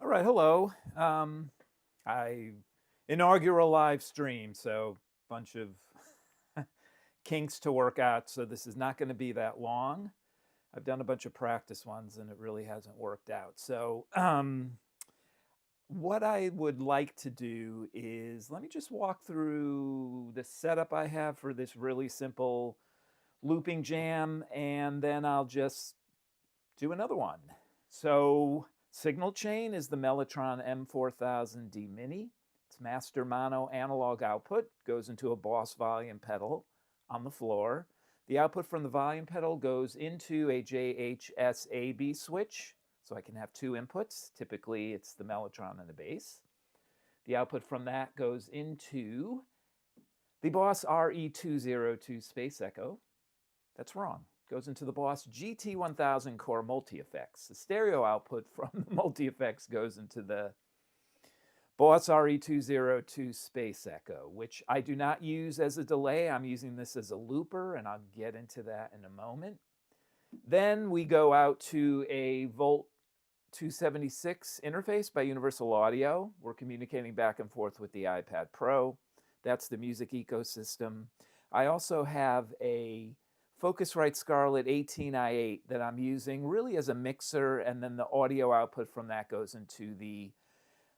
All right, hello. Inaugural live stream, so bunch of kinks to work out, so this is not going to be that long. I've done a bunch of practice ones and it really hasn't worked out. So what I would like to do is, let me just walk through the setup I have for this really simple looping jam, and then I'll just do another one. So signal chain is the Mellotron M4000D Mini. It's master mono analog output, goes into a Boss volume pedal on the floor. The output from the volume pedal goes into a JHS-AB switch, so I can have two inputs. Typically, it's the Mellotron and the bass. The output from that goes into the Boss RE-202 Space Echo. That's wrong. Goes into the Boss GT1000 Core multi-effects. The stereo output from the multi-effects goes into the Boss RE-202 Space Echo, which I do not use as a delay. I'm using this as a looper, and I'll get into that in a moment. Then we go out to a Volt 276 interface by Universal Audio. We're communicating back and forth with the iPad Pro. That's the music ecosystem. I also have a Focusrite Scarlett 18i8 that I'm using really as a mixer, and then the audio output from that goes into the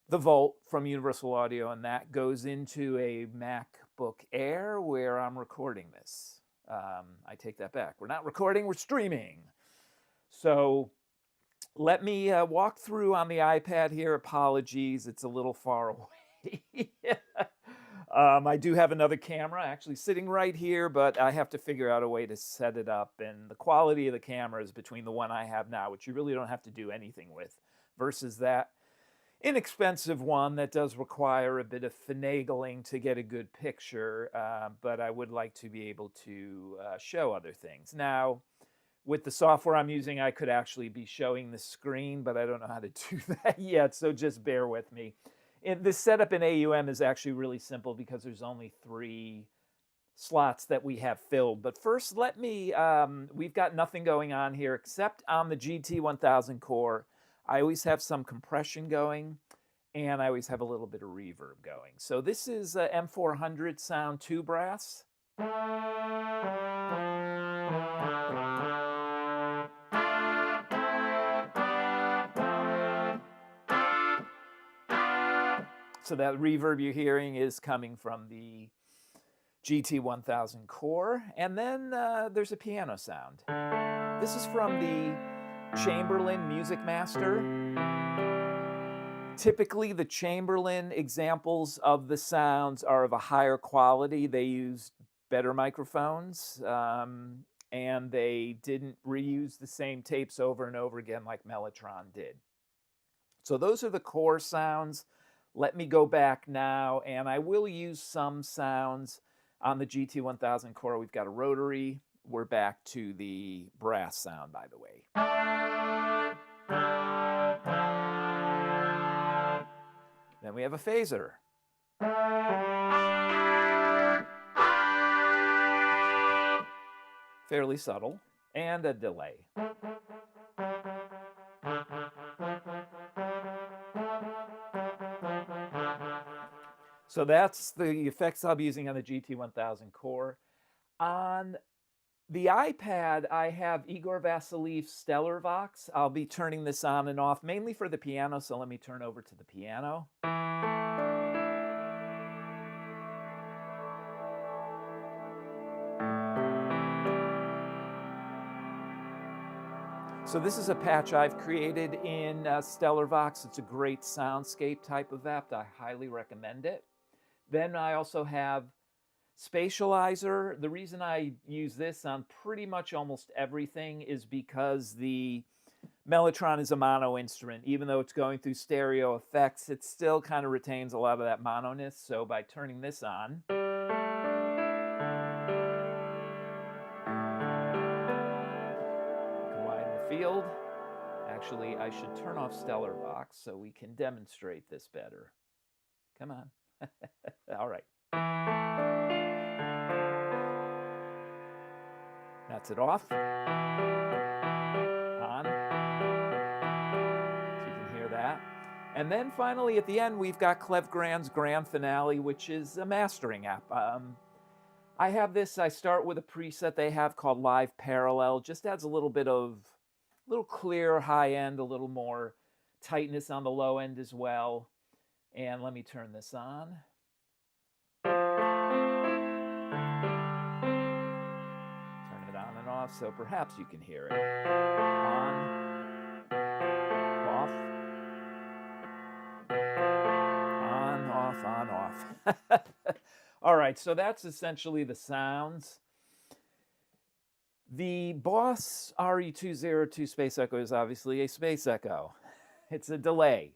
Volt from Universal Audio, and that goes into a MacBook Air where I'm recording this. I take that back. We're not recording, we're streaming. So let me walk through on the iPad here. Apologies, it's a little far away. I do have another camera actually sitting right here, but I have to figure out a way to set it up. And the quality of the camera is between the one I have now, which you really don't have to do anything with, versus that inexpensive one that does require a bit of finagling to get a good picture, but I would like to be able to show other things. Now, with the software I'm using, I could actually be showing the screen, but I don't know how to do that yet, so just bear with me. This setup in AUM is actually really simple because there's only 3 slots that we have filled. But first, let me, we've got nothing going on here except on the GT1000 Core. I always have some compression going, and I always have a little bit of reverb going. So this is M400 Sound 2 brass. So that reverb you're hearing is coming from the GT1000 Core. And then there's a piano sound. This is from the Chamberlin Music Master. Typically, the Chamberlin examples of the sounds are of a higher quality. They use better microphones, and they didn't reuse the same tapes over and over again like Mellotron did. So those are the core sounds. Let me go back now, and I will use some sounds on the GT1000 Core. We've got a rotary. We're back to the brass sound, by the way. Then Then we have a phaser. Fairly subtle. And a delay. So that's the effects I'll be using on the GT1000 Core. On the iPad, I have Igor Vassilev's Stellarvox. I'll be turning this on and off, mainly for the piano, so let me turn over to the piano. So this is a patch I've created in Stellarvox. It's a great soundscape type of app. I highly recommend it. Then I also have Spatializer. The reason I use this on pretty much almost everything is because the Mellotron is a mono instrument. Even though it's going through stereo effects, it still kind of retains a lot of that mono-ness. So by turning this on, widen the field. Actually, I should turn off Stellarvox so we can demonstrate this better. Come on. All right. That's it off. On. So you can hear that. And then finally at the end, we've got Clevgrand's Grand Finale, which is a mastering app. I have this, I start with a preset they have called Live Parallel. Just adds a little bit of, little clear high end, a little more tightness on the low end as well. And let me turn this on. Turn it on and off so perhaps you can hear it. On, off, on, off, on, off. All right, so that's essentially the sounds. The Boss RE-202 Space Echo is obviously a Space Echo. It's a delay.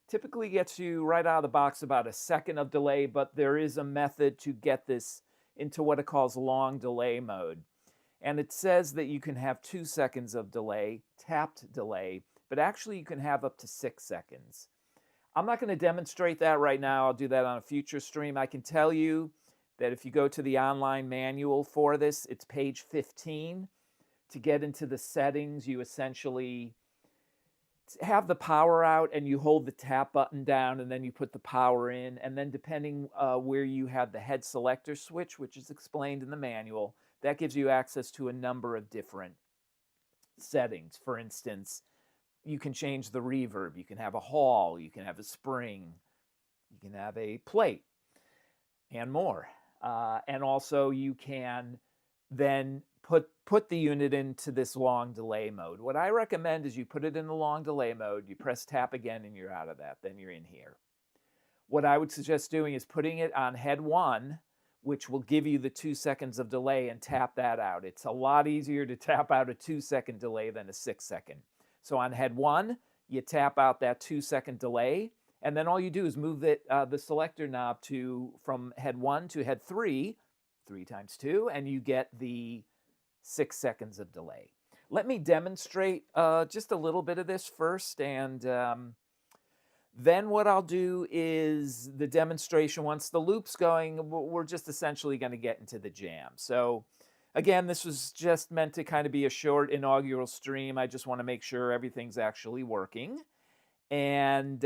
Typically gets you right out of the box about a second of delay, but there is a method to get this into what it calls long delay mode. And it says that you can have 2 seconds of delay, tapped delay, but actually you can have up to 6 seconds. I'm not going to demonstrate that right now. I'll do that on a future stream. I can tell you that if you go to the online manual for this, it's page 15. To get into the settings, you essentially have the power out and you hold the tap button down and then you put the power in. And then depending where you have the head selector switch, which is explained in the manual, that gives you access to a number of different settings. For instance, you can change the reverb. You can have a hall. You can have a spring. You can have a plate and more. And also you can then put the unit into this long delay mode. What I recommend is you put it in the long delay mode, you press tap again and you're out of that, then you're in here. What I would suggest doing is putting it on head 1, which will give you the 2 seconds of delay, and tap that out. It's a lot easier to tap out a 2-second delay than a 6-second. So on head 1, you tap out that 2-second delay, and then all you do is move the selector knob from head 1 to head 3, 3 times 2, and you get the 6 seconds of delay. Let me demonstrate just a little bit of this first, and then what I'll do is the demonstration. Once the loop's going, we're just essentially going to get into the jam. So again, this was just meant to kind of be a short inaugural stream. I just want to make sure everything's actually working. And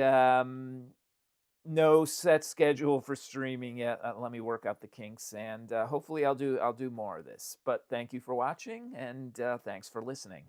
no set schedule for streaming yet. Let me work out the kinks, and hopefully I'll do more of this. But thank you for watching, and thanks for listening.